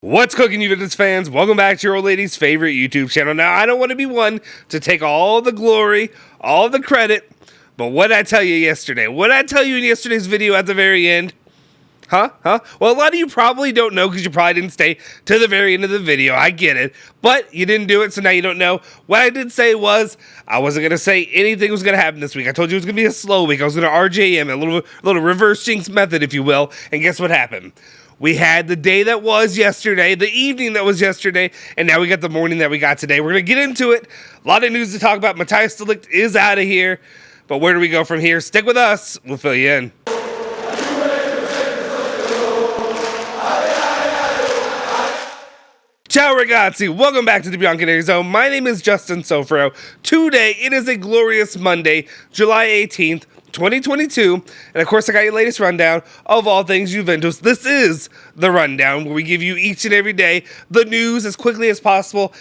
What's cooking, Juventus fans? Welcome back to your old lady's favorite YouTube channel. Now, I don't want to be one to take all the glory, all the credit, but what did I tell you yesterday? What did I tell you in yesterday's video at the very end? Huh? Well, a lot of you probably don't know because you probably didn't stay to the very end of the video. I get it. But you didn't do it, so now you don't know. What I did say was I wasn't going to say anything was going to happen this week. I told you it was going to be a slow week. I was going to RJM, a little reverse jinx method, if you will. And guess what happened? We had the day that was yesterday, the evening that was yesterday, and now we got the morning that we got today. We're going to get into it. A lot of news to talk about. Matthijs de Ligt is out of here. But where do we go from here? Stick with us. We'll fill you in. Ciao ragazzi, welcome back to the Bianconeri Zone. My name is Justin Sofro. Today, it is a glorious Monday, July 18th, 2022, and of course I got your latest rundown of all things Juventus. This is the rundown where we give you each and every day the news as quickly as possible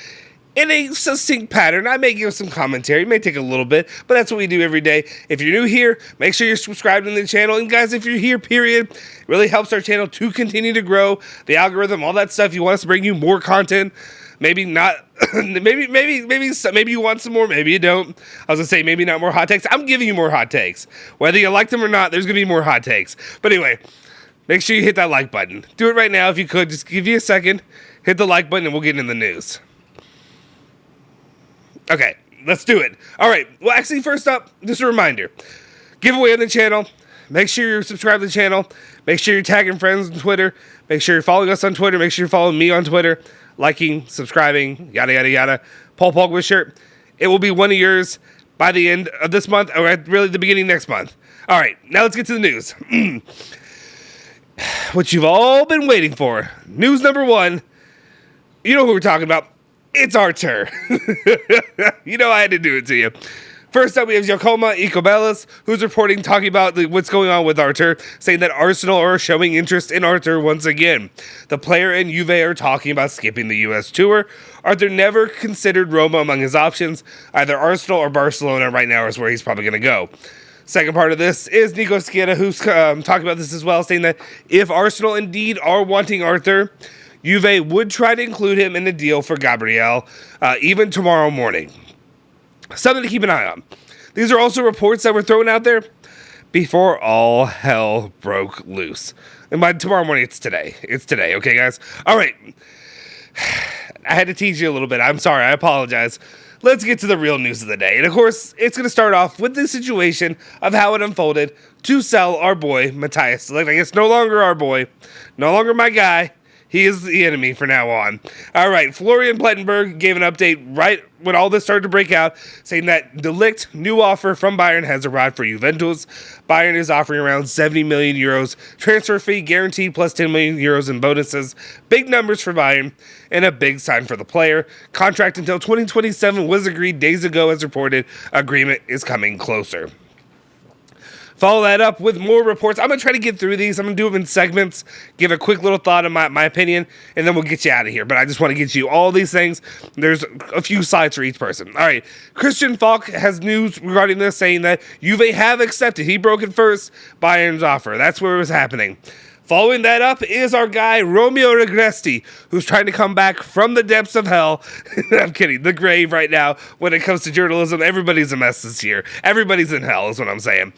in a succinct pattern. I may give some commentary, it may take a little bit, but that's what we do every day. If you're new here, make sure you're subscribed to the channel, and guys, if you're here, period, it really helps our channel to continue to grow, the algorithm, all that stuff. You want us to bring you more content, maybe not. maybe you want some more, maybe you don't. I was gonna say maybe not more hot takes. I'm giving you more hot takes. Whether you like them or not, there's gonna be more hot takes. But anyway, make sure you hit that like button. Do it right now if you could. Just give you a second. Hit the like button and we'll get into the news. Okay, let's do it. All right. Well, actually, first up, just a reminder. Giveaway on the channel. Make sure you're subscribed to the channel. Make sure you're tagging friends on Twitter. Make sure you're following us on Twitter. Make sure you're following me on Twitter. Liking, subscribing, yada, yada, yada. Paul Pogba shirt. It will be one of yours by the end of this month, or at really the beginning next month. All right, now let's get to the news. What you've all been waiting for. News number one. You know who we're talking about. It's Artur. You know I had to do it to you. First up, we have Giacomo Icobelis, who's reporting, talking about what's going on with Artur, saying that Arsenal are showing interest in Artur once again. The player and Juve are talking about skipping the U.S. tour. Artur never considered Roma among his options. Either Arsenal or Barcelona right now is where he's probably going to go. Second part of this is Nico Schietta, who's talking about this as well, saying that if Arsenal indeed are wanting Artur, Juve would try to include him in the deal for Gabriel, even tomorrow morning. Something to keep an eye on. These are also reports that were thrown out there before all hell broke loose. And by tomorrow morning, it's today. It's today, okay, guys? All right. I had to tease you a little bit. I'm sorry. I apologize. Let's get to the real news of the day. And, of course, it's going to start off with the situation of how it unfolded to sell our boy, Matthijs de Ligt. I guess no longer our boy, no longer my guy. He is the enemy from now on. All right, Florian Plettenberg gave an update right when all this started to break out, saying that de Ligt new offer from Bayern has arrived for Juventus. Bayern is offering around 70 million euros transfer fee guaranteed plus 10 million euros in bonuses. Big numbers for Bayern and a big sign for the player. Contract until 2027 was agreed days ago as reported. Agreement is coming closer. Follow that up with more reports. I'm going to try to get through these. I'm going to do them in segments, give a quick little thought on my opinion, and then we'll get you out of here. But I just want to get you all these things. There's a few sides for each person. All right. Christian Falk has news regarding this, saying that Juve have accepted. He broke it first, Bayern's offer. That's where it was happening. Following that up is our guy, Romeo Regresti, who's trying to come back from the depths of hell. I'm kidding. The grave right now. When it comes to journalism, everybody's a mess this year. Everybody's in hell is what I'm saying.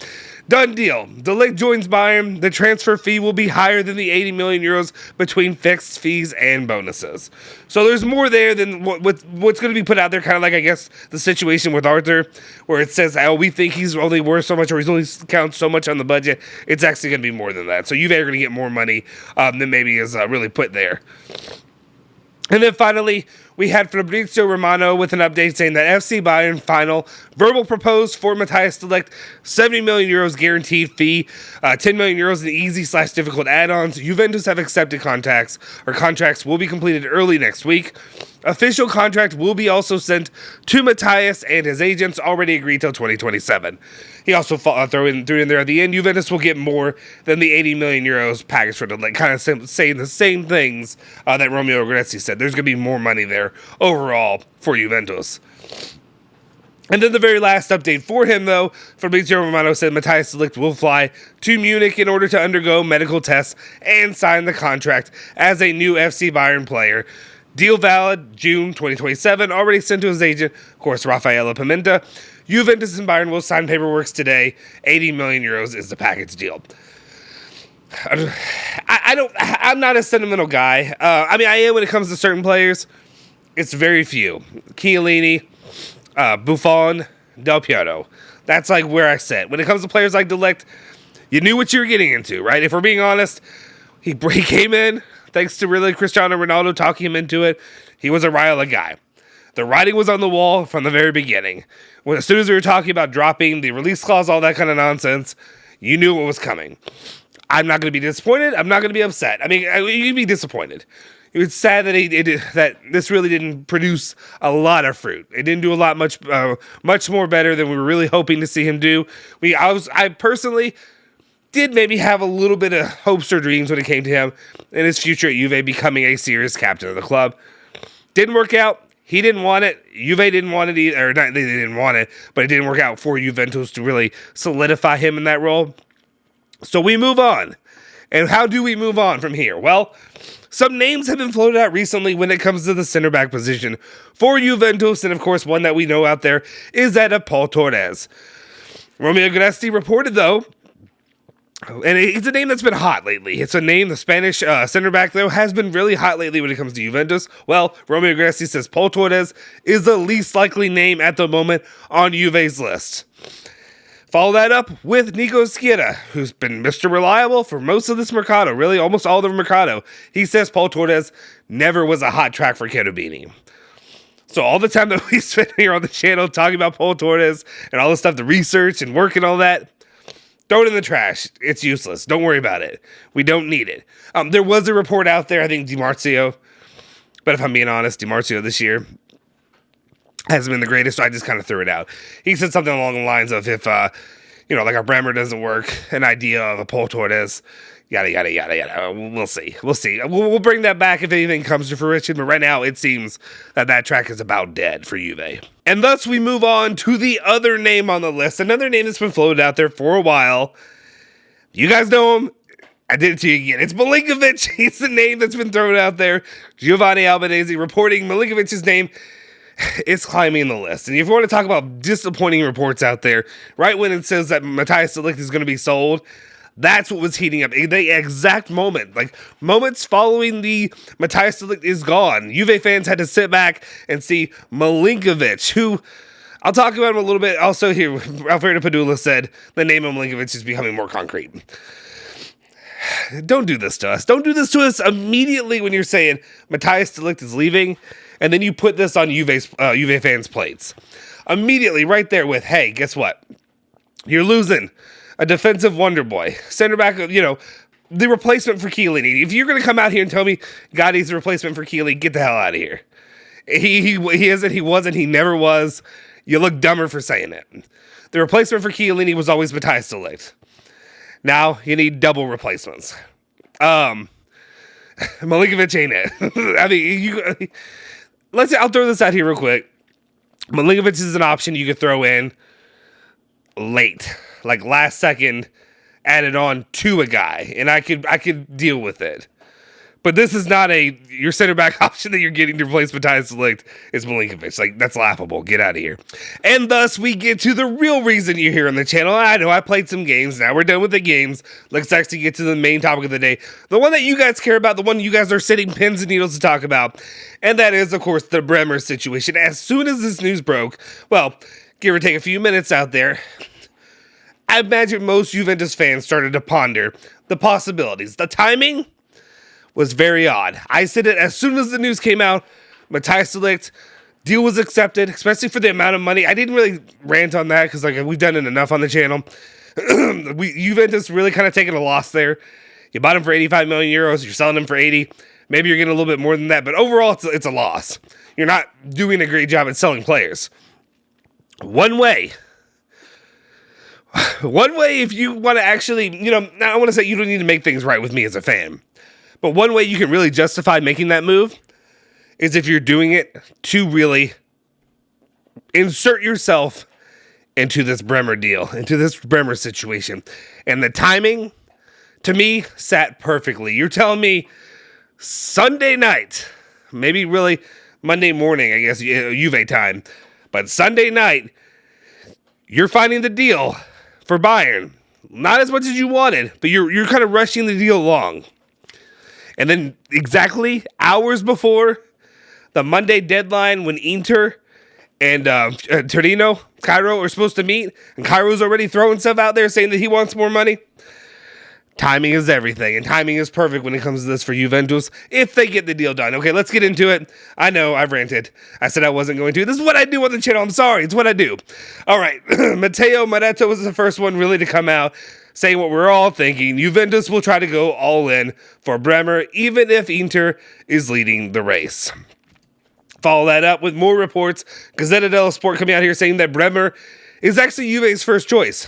Done deal. De Ligt joins Bayern. The transfer fee will be higher than the 80 million euros between fixed fees and bonuses. So there's more there than what's going to be put out there, kind of like, I guess, the situation with Artur, where it says, oh, we think he's only worth so much, or he's only counts so much on the budget. It's actually going to be more than that. So Juve are going to get more money than maybe is really put there. And then finally, we had Fabrizio Romano with an update saying that FC Bayern final verbal proposed for Matthijs de Ligt, 70 million euros guaranteed fee, 10 million euros in easy/difficult add-ons. Juventus have accepted contracts will be completed early next week. Official contract will be also sent to Matthijs and his agents, already agreed till 2027. He also threw in there at the end, Juventus will get more than the 80 million euros package for the Ligt, kind of saying the same things that Romeo Regresti said. There's going to be more money there overall for Juventus. And then the very last update for him, though, Fabrizio Romano said Matthijs de Ligt will fly to Munich in order to undergo medical tests and sign the contract as a new FC Bayern player. Deal valid June 2027, already sent to his agent, of course, Raffaella Pimenta. Juventus and Bayern will sign paperwork today. 80 million euros is the package deal. I'm not a sentimental guy. I am when it comes to certain players. It's very few. Chiellini, Buffon, Del Piero. That's like where I sit. When it comes to players like De Ligt, you knew what you were getting into, right? If we're being honest, he came in, thanks to really Cristiano Ronaldo talking him into it. He was a Raiola guy. The writing was on the wall from the very beginning. As soon as we were talking about dropping the release clause, all that kind of nonsense, you knew what was coming. I'm not going to be disappointed. I'm not going to be upset. You'd be disappointed. It's sad that that this really didn't produce a lot of fruit. It didn't do much more better than we were really hoping to see him do. I personally did maybe have a little bit of hopes or dreams when it came to him and his future at Juve becoming a serious captain of the club. Didn't work out. He didn't want it. Juve didn't want it either. Or not, they didn't want it, but it didn't work out for Juventus to really solidify him in that role. So we move on. And how do we move on from here? Well, some names have been floated out recently when it comes to the center back position for Juventus, and of course one that we know out there is that of Paul Torres. Romeo Gresti reported, though, and it's a name that's been hot lately. It's a name, the Spanish center back, though, has been really hot lately when it comes to Juventus. Well, Romeo Gresti says Paul Torres is the least likely name at the moment on Juve's list. Follow that up with Nico Schiera, who's been Mr. Reliable for most of this Mercado, really almost all of the Mercado. He says Paul Torres never was a hot track for Cherubini. So all the time that we spend here on the channel talking about Paul Torres and all the stuff, the research and work and all that, throw it in the trash. It's useless. Don't worry about it. We don't need it. There was a report out there, I think Di Marzio, but if I'm being honest, Di Marzio this year hasn't been the greatest, so I just kind of threw it out. He said something along the lines of if, like a Bremer doesn't work, an idea of a Paul Torres, yada, yada, yada, yada. We'll see. We'll bring that back if anything comes to fruition, but right now it seems that track is about dead for Juve. And thus we move on to the other name on the list, another name that's been floated out there for a while. You guys know him. I did it to you again. It's Milinkovic. He's the name that's been thrown out there. Giovanni Albanese reporting Milinkovic's name is climbing the list. And if you want to talk about disappointing reports out there, right when it says that Matthijs de Ligt is going to be sold, that's what was heating up. The exact moment, like moments following the Matthijs de Ligt is gone, Juve fans had to sit back and see Milinkovic, who I'll talk about him a little bit. Also here, Alfredo Padula said the name of Milinkovic is becoming more concrete. Don't do this to us. Don't do this to us immediately when you're saying Matthijs de Ligt is leaving, and then you put this on Juve fans' plates. Immediately, right there with, hey, guess what? You're losing a defensive wonder boy. Center back, the replacement for Chiellini. If you're going to come out here and tell me Gotti's the replacement for Chiellini, get the hell out of here. He isn't, he wasn't, he never was. You look dumber for saying it. The replacement for Chiellini was always Matthijs de Ligt. Now you need double replacements. Milinkovic ain't it. I'll throw this out here real quick. Milinkovic is an option you could throw in late, like last second, added on to a guy, and I could deal with it. But this is not your center back option that you're getting to replace Matthijs de Ligt is Milinkovic. Like, that's laughable. Get out of here. And thus, we get to the real reason you're here on the channel. I know I played some games. Now we're done with the games. Let's actually get to the main topic of the day. The one that you guys care about, the one you guys are sitting pins and needles to talk about. And that is, of course, the Bremer situation. As soon as this news broke, well, give or take a few minutes out there, I imagine most Juventus fans started to ponder the possibilities. The timing was very odd. I said it as soon as the news came out. Matthijs de Ligt, deal was accepted, especially for the amount of money. I didn't really rant on that because we've done it enough on the channel. Juventus really kind of taking a loss there. You bought him for 85 million euros. You're selling him for 80. Maybe you're getting a little bit more than that, but overall, it's a loss. You're not doing a great job at selling players. One way, if you want to actually, I want to say you don't need to make things right with me as a fan. But one way you can really justify making that move is if you're doing it to really insert yourself into this Bremer deal, into this Bremer situation. And the timing, to me, sat perfectly. You're telling me Sunday night, maybe really Monday morning, I guess, Juve time, but Sunday night, you're finding the deal for Bayern. Not as much as you wanted, but you're kind of rushing the deal along. And then exactly hours before the Monday deadline when Inter and Torino, Cairo are supposed to meet, and Cairo's already throwing stuff out there saying that he wants more money. Timing is everything, and timing is perfect when it comes to this for Juventus, if they get the deal done. Okay, let's get into it. I know, I've ranted. I said I wasn't going to. This is what I do on the channel. I'm sorry. It's what I do. All right, Matteo Moretto was the first one really to come out, saying what we're all thinking. Juventus will try to go all in for Bremer, even if Inter is leading the race. Follow that up with more reports. Gazzetta dello Sport coming out here saying that Bremer is actually Juve's first choice.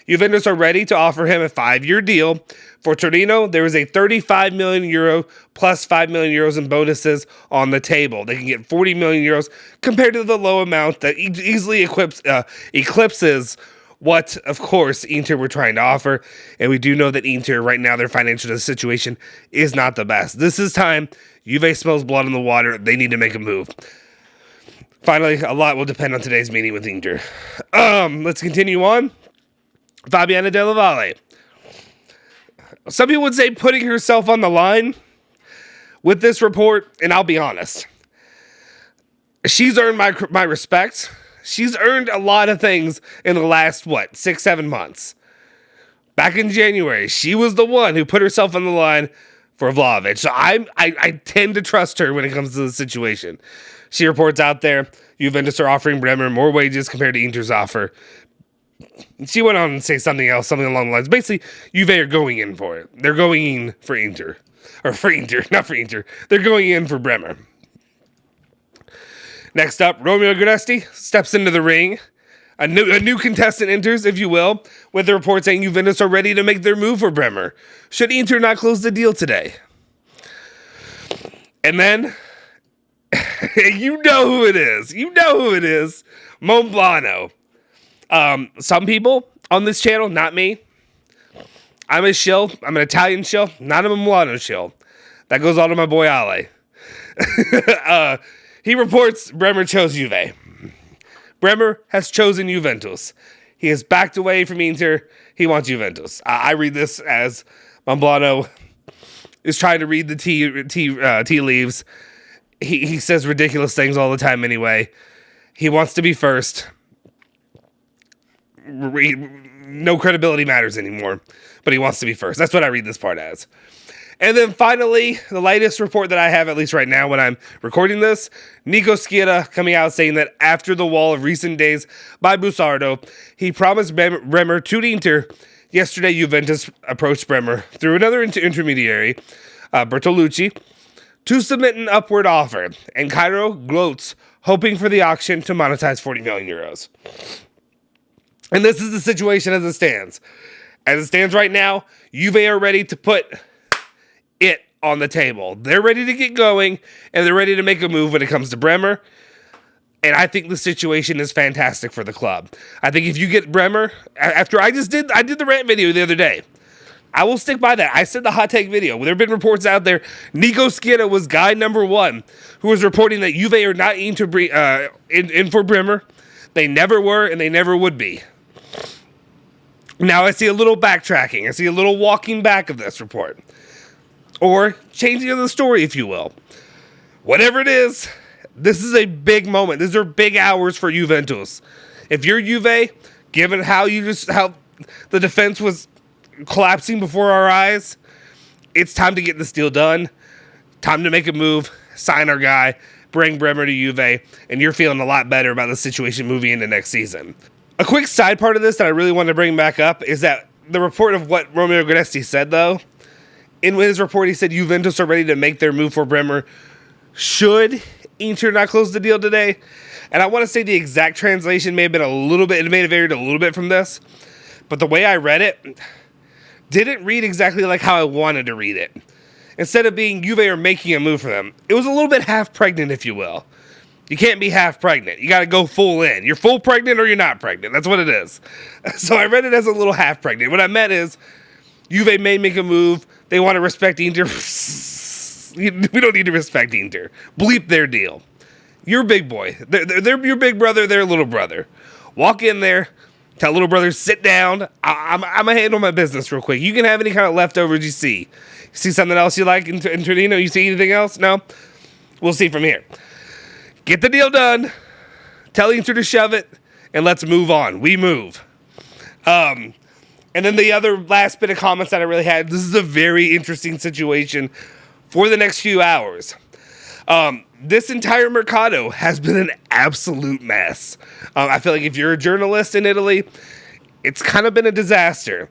Juventus are ready to offer him a 5-year deal. For Torino, there is a 35 million euro plus 5 million euros in bonuses on the table. They can get 40 million euros compared to the low amount that easily eclipses what, of course, Inter were trying to offer. And we do know that Inter, right now, their financial situation is not the best. This is time. Juve smells blood in the water. They need to make a move. Finally, a lot will depend on today's meeting with Inter. Let's continue on. Fabiana Della Valle. Some people would say putting herself on the line with this report, and I'll be honest. She's earned my respect. She's earned a lot of things in the last, 6-7 months. Back in January, she was the one who put herself on the line for Vlahovic. So I tend to trust her when it comes to the situation. She reports out there, Juventus are offering Bremer more wages compared to Inter's offer. She went on to say something else, something along the lines. Basically, Juve are going in for it. They're going in for Inter. Or for Inter, not for Inter. They're going in for Bremer. Next up, Romeo Guaresti steps into the ring. A new contestant enters, if you will, with the report saying Juventus are ready to make their move for Bremer. Should Inter not close the deal today? And then, you know who it is. You know who it is. Monblano. Some people on this channel, not me. I'm a shill. I'm an Italian shill, not a Monblano shill. That goes on to my boy Ale. He reports Bremer chose Juve. Bremer has chosen Juventus. He has backed away from Inter. He wants Juventus. I read this as Monblano is trying to read the tea leaves. He says ridiculous things all the time anyway. He wants to be first. No credibility matters anymore, but he wants to be first. That's what I read this part as. And then finally, the latest report that I have, at least right now when I'm recording this, Nico Schiera coming out saying that after the wall of recent days by Bussardo, he promised Bremer to Inter. Yesterday, Juventus approached Bremer through another intermediary, Bertolucci, to submit an upward offer. And Cairo gloats, hoping for the auction to monetize 40 million euros. And this is the situation as it stands. As it stands right now, Juve are ready to put it on the table. They're ready to get going, and they're ready to make a move when it comes to Bremer. And I think the situation is fantastic for the club. I think if you get Bremer, after I did the rant video the other day, I will stick by that. I said the hot take video. There have been reports out there. Nico Schiera was guy number one who was reporting that Juve are not in for Bremer. They never were, and they never would be. Now I see a little backtracking. I see a little walking back of this report. Or changing of the story, if you will. Whatever it is, this is a big moment. These are big hours for Juventus. If you're Juve, given how the defense was collapsing before our eyes, it's time to get this deal done. Time to make a move, sign our guy, bring Bremer to Juve, and you're feeling a lot better about the situation moving into next season. A quick side part of this that I really want to bring back up is that the report of what Romeo Guaresti said, though. In his report, he said Juventus are ready to make their move for Bremer should Inter not close the deal today. And I want to say the exact translation may have been it may have varied a little bit from this. But the way I read it didn't read exactly like how I wanted to read it. Instead of being Juve are making a move for them, it was a little bit half pregnant, if you will. You can't be half pregnant. You got to go full in. You're full pregnant or you're not pregnant. That's what it is. So I read it as a little half pregnant. What I meant is Juve may make a move. They want to respect Inter. We don't need to respect Inter. Bleep their deal. You're a big boy. They're your big brother. They're little brother. Walk in there. Tell little brother, sit down. I'm going to handle my business real quick. You can have any kind of leftovers you see. You see something else you like in Torino? You see anything else? No? We'll see from here. Get the deal done. Tell Inter to shove it. And let's move on. We move. And then the other last bit of comments that I really had. This is a very interesting situation for the next few hours. This entire mercado has been an absolute mess. I feel like if you're a journalist in Italy, it's kind of been a disaster.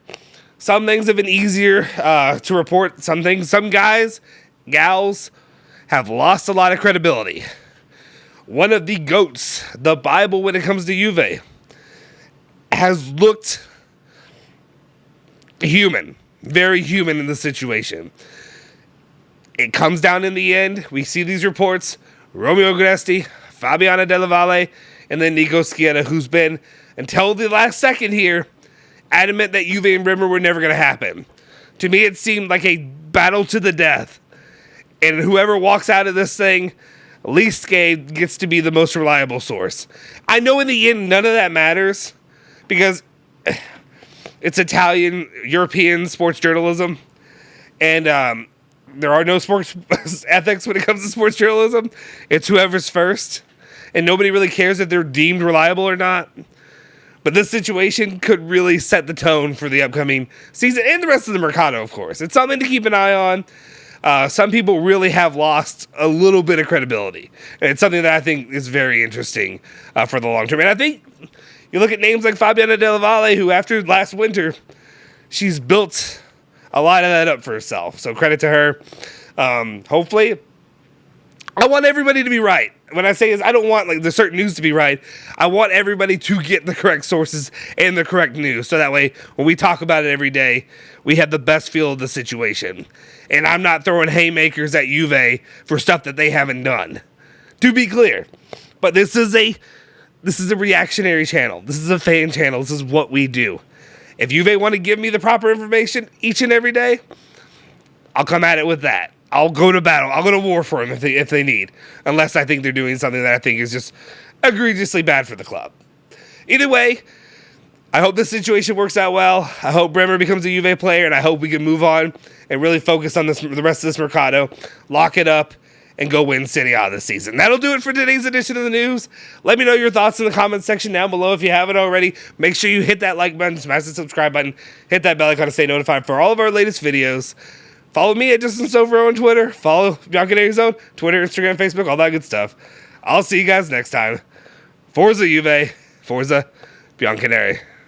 Some things have been easier to report. Some guys, gals, have lost a lot of credibility. One of the GOATs, the Bible when it comes to Juve, has looked human, very human in the situation. It comes down in the end. We see these reports. Romeo Gresti, Fabiana Della Valle, and then Nico Schietta, who's been, until the last second here, adamant that Juve and Bremer were never going to happen. To me, it seemed like a battle to the death. And whoever walks out of this thing least scathed gets to be the most reliable source. I know in the end, none of that matters because it's Italian, European sports journalism. And, there are no sports ethics when it comes to sports journalism. It's whoever's first. And nobody really cares if they're deemed reliable or not. But this situation could really set the tone for the upcoming season and the rest of the Mercado, of course. It's something to keep an eye on. Some people really have lost a little bit of credibility. And it's something that I think is very interesting for the long term. And I think you look at names like Fabiana Della Valle, who after last winter, she's built a lot of that up for herself. So credit to her. Hopefully, I want everybody to be right. When I say is, I don't want like the certain news to be right. I want everybody to get the correct sources and the correct news. So that way, when we talk about it every day, we have the best feel of the situation. And I'm not throwing haymakers at Juve for stuff that they haven't done. To be clear. But this is a reactionary channel. This is a fan channel. This is what we do. If Juve want to give me the proper information each and every day, I'll come at it with that. I'll go to battle. I'll go to war for them if they need. Unless I think they're doing something that I think is just egregiously bad for the club. Either way, I hope this situation works out well. I hope Bremer becomes a Juve player, and I hope we can move on and really focus on the rest of this Mercado, lock it up, and go win Serie A this season. That'll do it for today's edition of the news. Let me know your thoughts in the comments section down below if you haven't already. Make sure you hit that like button, smash the subscribe button, hit that bell icon to stay notified for all of our latest videos. Follow me at JustinSover on Twitter. Follow Bianconeri Zone, Twitter, Instagram, Facebook, all that good stuff. I'll see you guys next time. Forza Juve, Forza Bianconeri.